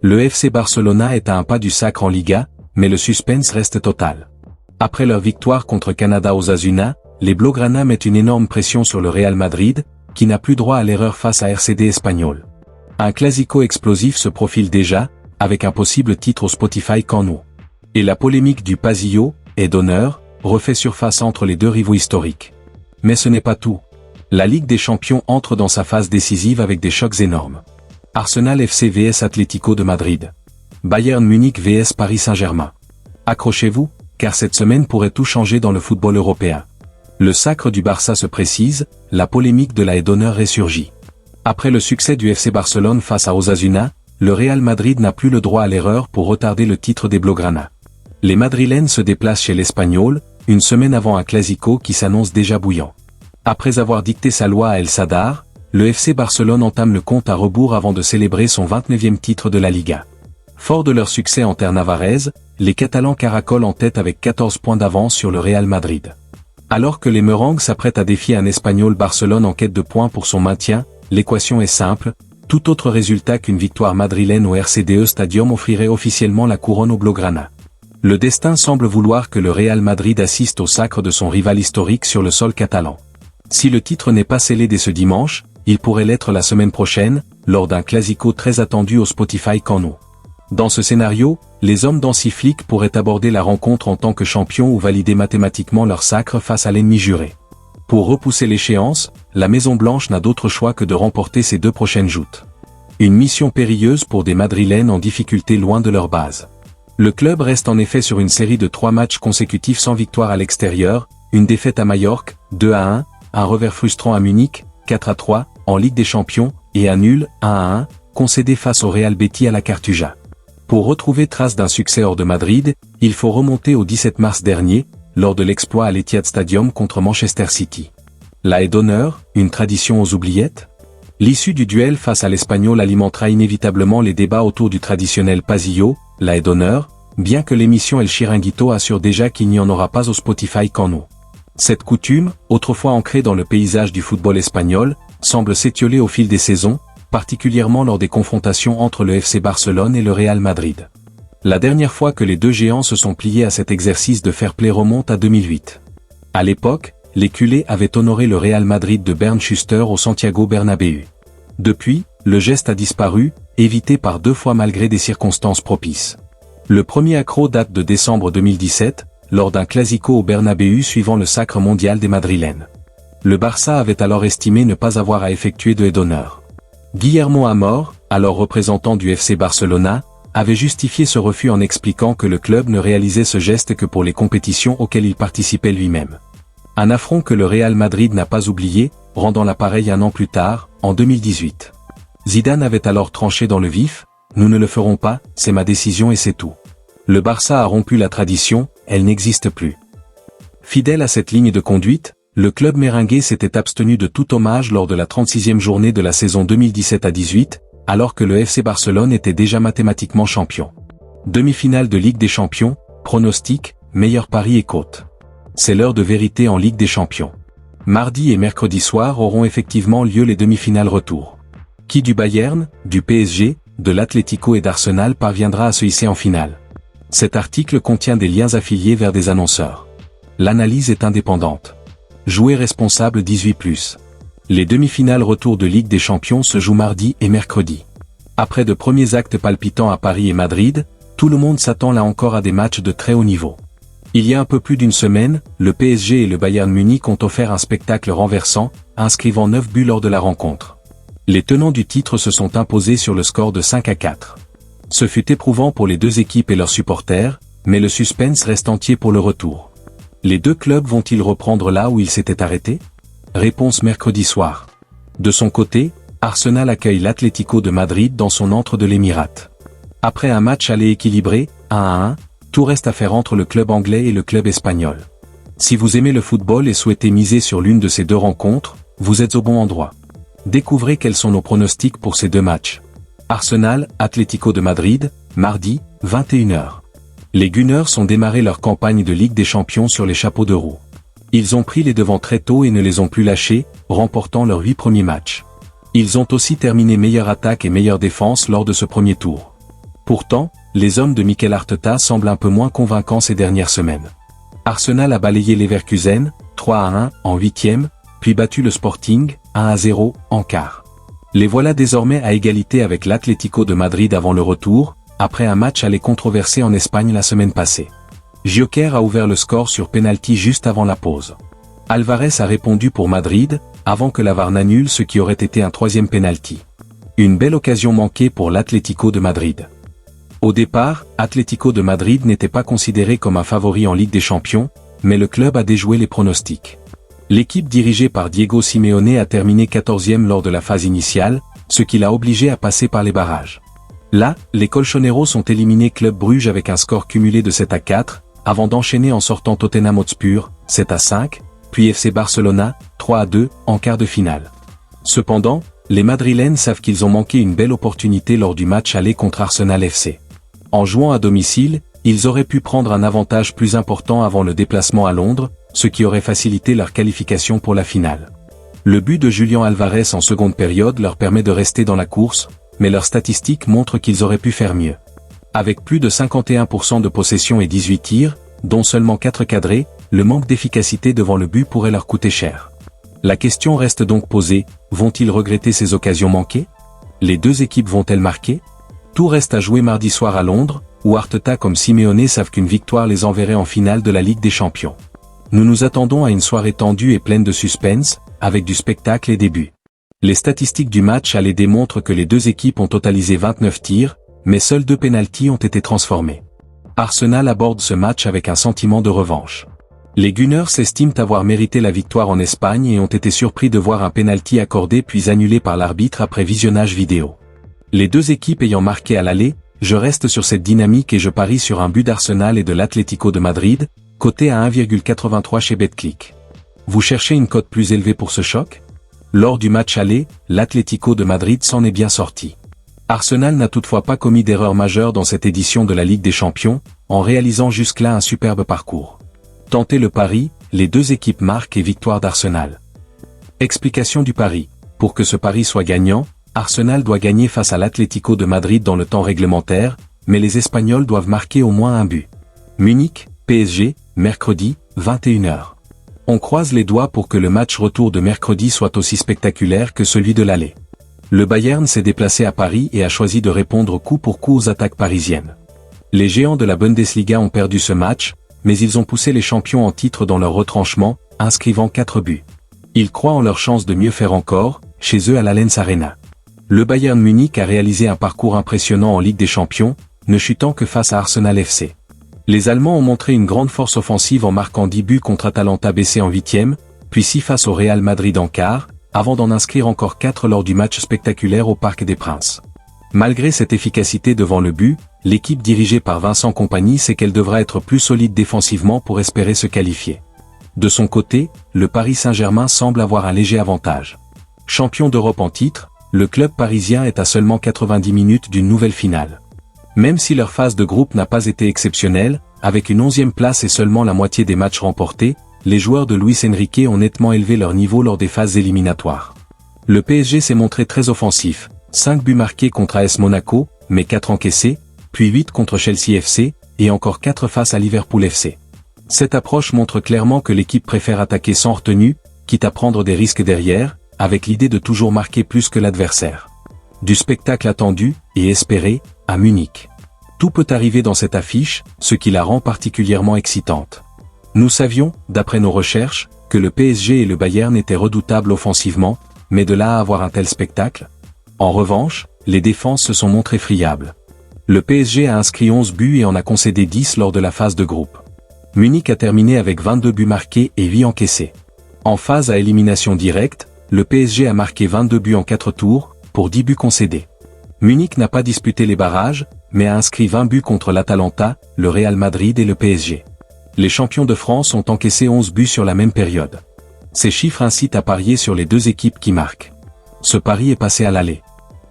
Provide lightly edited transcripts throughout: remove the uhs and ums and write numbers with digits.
Le FC Barcelona est à un pas du sacre en Liga, mais le suspense reste total. Après leur victoire contre Canada Osasuna, les Blaugrana mettent une énorme pression sur le Real Madrid, qui n'a plus droit à l'erreur face à RCD Espagnol. Un classico explosif se profile déjà, avec un possible titre au Spotify Camp Nou. Et la polémique du Pasillo, et d'honneur, refait surface entre les deux rivaux historiques. Mais ce n'est pas tout. La Ligue des Champions entre dans sa phase décisive avec des chocs énormes. Arsenal FC vs Atlético de Madrid. Bayern Munich vs Paris Saint-Germain. Accrochez-vous, car cette semaine pourrait tout changer dans le football européen. Le sacre du Barça se précise, la polémique de la haie d'honneur ressurgit. Après le succès du FC Barcelone face à Osasuna, le Real Madrid n'a plus le droit à l'erreur pour retarder le titre des Blaugrana. Les Madrilènes se déplacent chez l'Espagnol, une semaine avant un classico qui s'annonce déjà bouillant. Après avoir dicté sa loi à El Sadar, le FC Barcelone entame le compte à rebours avant de célébrer son 29e titre de la Liga. Fort de leur succès en terre navarraise, les Catalans caracolent en tête avec 14 points d'avance sur le Real Madrid. Alors que les Merengues s'apprêtent à défier un Espagnol Barcelone en quête de points pour son maintien, l'équation est simple, tout autre résultat qu'une victoire madrilène au RCDE Stadium offrirait officiellement la couronne aux Blaugrana. Le destin semble vouloir que le Real Madrid assiste au sacre de son rival historique sur le sol catalan. Si le titre n'est pas scellé dès ce dimanche, il pourrait l'être la semaine prochaine, lors d'un classico très attendu au Spotify Camp Nou. Dans ce scénario, les hommes d'Hansi pourraient aborder la rencontre en tant que champions ou valider mathématiquement leur sacre face à l'ennemi juré. Pour repousser l'échéance, la Maison-Blanche n'a d'autre choix que de remporter ses 2 prochaines joutes. Une mission périlleuse pour des Madrilènes en difficulté loin de leur base. Le club reste en effet sur une série de 3 matchs consécutifs sans victoire à l'extérieur, une défaite à Majorque, 2-1, un revers frustrant à Munich, 4-3, en Ligue des Champions, et un nul, 1-1, concédé face au Real Betis à la Cartuja. Pour retrouver trace d'un succès hors de Madrid, il faut remonter au 17 mars dernier, lors de l'exploit à l'Etihad Stadium contre Manchester City. La haie d'honneur, une tradition aux oubliettes? L'issue du duel face à l'Espagnol alimentera inévitablement les débats autour du traditionnel Pasillo, la haie d'honneur, bien que l'émission El Chiringuito assure déjà qu'il n'y en aura pas au Spotify Camp Nou. Cette coutume, autrefois ancrée dans le paysage du football espagnol, semble s'étioler au fil des saisons, particulièrement lors des confrontations entre le FC Barcelone et le Real Madrid. La dernière fois que les deux géants se sont pliés à cet exercice de fair play remonte à 2008. À l'époque, les culés avaient honoré le Real Madrid de Bernd Schuster au Santiago Bernabéu. Depuis, le geste a disparu, évité par 2 fois malgré des circonstances propices. Le premier accroc date de décembre 2017, lors d'un classico au Bernabéu suivant le sacre mondial des Madrilènes. Le Barça avait alors estimé ne pas avoir à effectuer de haie d'honneur. Guillermo Amor, alors représentant du FC Barcelona, avait justifié ce refus en expliquant que le club ne réalisait ce geste que pour les compétitions auxquelles il participait lui-même. Un affront que le Real Madrid n'a pas oublié, rendant l'appareil un an plus tard, en 2018. Zidane avait alors tranché dans le vif, « Nous ne le ferons pas, c'est ma décision et c'est tout ». Le Barça a rompu la tradition, elle n'existe plus. Fidèle à cette ligne de conduite, le club merengue s'était abstenu de tout hommage lors de la 36e journée de la saison 2017-18, alors que le FC Barcelone était déjà mathématiquement champion. Demi-finale de Ligue des Champions, pronostic, meilleur pari et cote. C'est l'heure de vérité en Ligue des Champions. Mardi et mercredi soir auront effectivement lieu les demi-finales retour. Qui du Bayern, du PSG, de l'Atlético et d'Arsenal parviendra à se hisser en finale? Cet article contient des liens affiliés vers des annonceurs. L'analyse est indépendante. Jouer responsable 18+. Les demi-finales retour de Ligue des Champions se jouent mardi et mercredi. Après de premiers actes palpitants à Paris et Madrid, tout le monde s'attend là encore à des matchs de très haut niveau. Il y a un peu plus d'une semaine, le PSG et le Bayern Munich ont offert un spectacle renversant, inscrivant 9 buts lors de la rencontre. Les tenants du titre se sont imposés sur le score de 5-4. Ce fut éprouvant pour les deux équipes et leurs supporters, mais le suspense reste entier pour le retour. Les deux clubs vont-ils reprendre là où ils s'étaient arrêtés? Réponse mercredi soir. De son côté, Arsenal accueille l'Atlético de Madrid dans son antre de l'Émirat. Après un match aller équilibré, 1-1, tout reste à faire entre le club anglais et le club espagnol. Si vous aimez le football et souhaitez miser sur l'une de ces deux rencontres, vous êtes au bon endroit. Découvrez quels sont nos pronostics pour ces deux matchs. Arsenal, Atlético de Madrid, mardi, 21h. Les Gunners ont démarré leur campagne de Ligue des Champions sur les chapeaux de roue. Ils ont pris les devants très tôt et ne les ont plus lâchés, remportant leurs 8 premiers matchs. Ils ont aussi terminé meilleure attaque et meilleure défense lors de ce premier tour. Pourtant, les hommes de Mikel Arteta semblent un peu moins convaincants ces dernières semaines. Arsenal a balayé Leverkusen, 3-1 en huitième, puis battu le Sporting, 1-0 en quart. Les voilà désormais à égalité avec l'Atlético de Madrid avant le retour, après un match aller controversé en Espagne la semaine passée. Gyökeres a ouvert le score sur penalty juste avant la pause. Alvarez a répondu pour Madrid, avant que la VAR n'annule ce qui aurait été un troisième penalty. Une belle occasion manquée pour l'Atlético de Madrid. Au départ, Atlético de Madrid n'était pas considéré comme un favori en Ligue des Champions, mais le club a déjoué les pronostics. L'équipe dirigée par Diego Simeone a terminé 14e lors de la phase initiale, ce qui l'a obligé à passer par les barrages. Là, les Colchoneros ont éliminé Club Bruges avec un score cumulé de 7-4, avant d'enchaîner en sortant Tottenham Hotspur, 7-5, puis FC Barcelona, 3-2, en quart de finale. Cependant, les Madrilènes savent qu'ils ont manqué une belle opportunité lors du match aller contre Arsenal FC. En jouant à domicile, ils auraient pu prendre un avantage plus important avant le déplacement à Londres, ce qui aurait facilité leur qualification pour la finale. Le but de Julián Alvarez en seconde période leur permet de rester dans la course, mais leurs statistiques montrent qu'ils auraient pu faire mieux. Avec plus de 51% de possession et 18 tirs, dont seulement 4 cadrés, le manque d'efficacité devant le but pourrait leur coûter cher. La question reste donc posée, vont-ils regretter ces occasions manquées? Les deux équipes vont-elles marquer? Tout reste à jouer mardi soir à Londres, où Arteta comme Simeone savent qu'une victoire les enverrait en finale de la Ligue des Champions. Nous nous attendons à une soirée tendue et pleine de suspense, avec du spectacle et des buts. Les statistiques du match aller démontrent que les deux équipes ont totalisé 29 tirs, mais seuls 2 pénaltys ont été transformés. Arsenal aborde ce match avec un sentiment de revanche. Les Gunners estiment avoir mérité la victoire en Espagne et ont été surpris de voir un pénalty accordé puis annulé par l'arbitre après visionnage vidéo. Les deux équipes ayant marqué à l'aller, je reste sur cette dynamique et je parie sur un but d'Arsenal et de l'Atlético de Madrid, coté à 1,83 chez Betclic. Vous cherchez une cote plus élevée pour ce choc? Lors du match aller, l'Atlético de Madrid s'en est bien sorti. Arsenal n'a toutefois pas commis d'erreur majeure dans cette édition de la Ligue des Champions, en réalisant jusque-là un superbe parcours. Tentez le pari, les deux équipes marquent et victoire d'Arsenal. Explication du pari. Pour que ce pari soit gagnant, Arsenal doit gagner face à l'Atlético de Madrid dans le temps réglementaire, mais les Espagnols doivent marquer au moins un but. Munich, PSG, mercredi, 21h. On croise les doigts pour que le match retour de mercredi soit aussi spectaculaire que celui de l'aller. Le Bayern s'est déplacé à Paris et a choisi de répondre coup pour coup aux attaques parisiennes. Les géants de la Bundesliga ont perdu ce match, mais ils ont poussé les champions en titre dans leur retranchement, inscrivant 4 buts. Ils croient en leur chance de mieux faire encore, chez eux à l'Allianz Arena. Le Bayern Munich a réalisé un parcours impressionnant en Ligue des Champions, ne chutant que face à Arsenal FC. Les Allemands ont montré une grande force offensive en marquant 10 buts contre Atalanta BC en 8e, puis 6 face au Real Madrid en quart, avant d'en inscrire encore 4 lors du match spectaculaire au Parc des Princes. Malgré cette efficacité devant le but, l'équipe dirigée par Vincent Kompany sait qu'elle devra être plus solide défensivement pour espérer se qualifier. De son côté, le Paris Saint-Germain semble avoir un léger avantage. Champion d'Europe en titre, le club parisien est à seulement 90 minutes d'une nouvelle finale. Même si leur phase de groupe n'a pas été exceptionnelle, avec une 11e place et seulement la moitié des matchs remportés, les joueurs de Luis Enrique ont nettement élevé leur niveau lors des phases éliminatoires. Le PSG s'est montré très offensif, 5 buts marqués contre AS Monaco, mais 4 encaissés, puis 8 contre Chelsea FC, et encore 4 face à Liverpool FC. Cette approche montre clairement que l'équipe préfère attaquer sans retenue, quitte à prendre des risques derrière, avec l'idée de toujours marquer plus que l'adversaire. Du spectacle attendu, et espéré, à Munich. Tout peut arriver dans cette affiche, ce qui la rend particulièrement excitante. Nous savions, d'après nos recherches, que le PSG et le Bayern étaient redoutables offensivement, mais de là à avoir un tel spectacle? En revanche, les défenses se sont montrées friables. Le PSG a inscrit 11 buts et en a concédé 10 lors de la phase de groupe. Munich a terminé avec 22 buts marqués et 8 encaissés. En phase à élimination directe, le PSG a marqué 22 buts en 4 tours, pour 10 buts concédés. Munich n'a pas disputé les barrages, mais a inscrit 20 buts contre l'Atalanta, le Real Madrid et le PSG. Les champions de France ont encaissé 11 buts sur la même période. Ces chiffres incitent à parier sur les deux équipes qui marquent. Ce pari est passé à l'aller.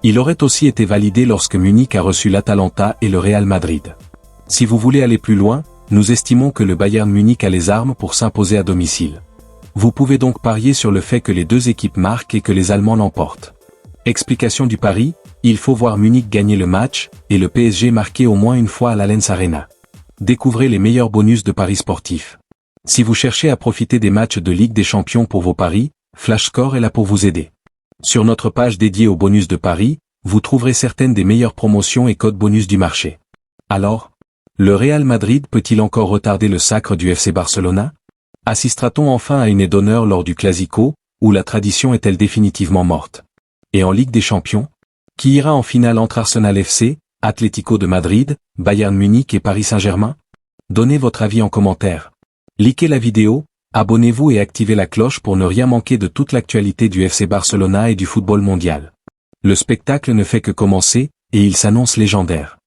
Il aurait aussi été validé lorsque Munich a reçu l'Atalanta et le Real Madrid. Si vous voulez aller plus loin, nous estimons que le Bayern Munich a les armes pour s'imposer à domicile. Vous pouvez donc parier sur le fait que les deux équipes marquent et que les Allemands l'emportent. Explication du pari, Il faut voir Munich gagner le match, et le PSG marquer au moins une fois à l'Allianz Arena. Découvrez les meilleurs bonus de paris sportifs. Si vous cherchez à profiter des matchs de Ligue des Champions pour vos paris, Flash Score est là pour vous aider. Sur notre page dédiée aux bonus de paris, vous trouverez certaines des meilleures promotions et codes bonus du marché. Alors, le Real Madrid peut-il encore retarder le sacre du FC Barcelona? Assistera-t-on enfin à une aide d'honneur lors du Clasico, ou la tradition est-elle définitivement morte? Et en Ligue des Champions? Qui ira en finale entre Arsenal FC, Atlético de Madrid, Bayern Munich et Paris Saint-Germain? Donnez votre avis en commentaire. Likez la vidéo, abonnez-vous et activez la cloche pour ne rien manquer de toute l'actualité du FC Barcelona et du football mondial. Le spectacle ne fait que commencer, et il s'annonce légendaire.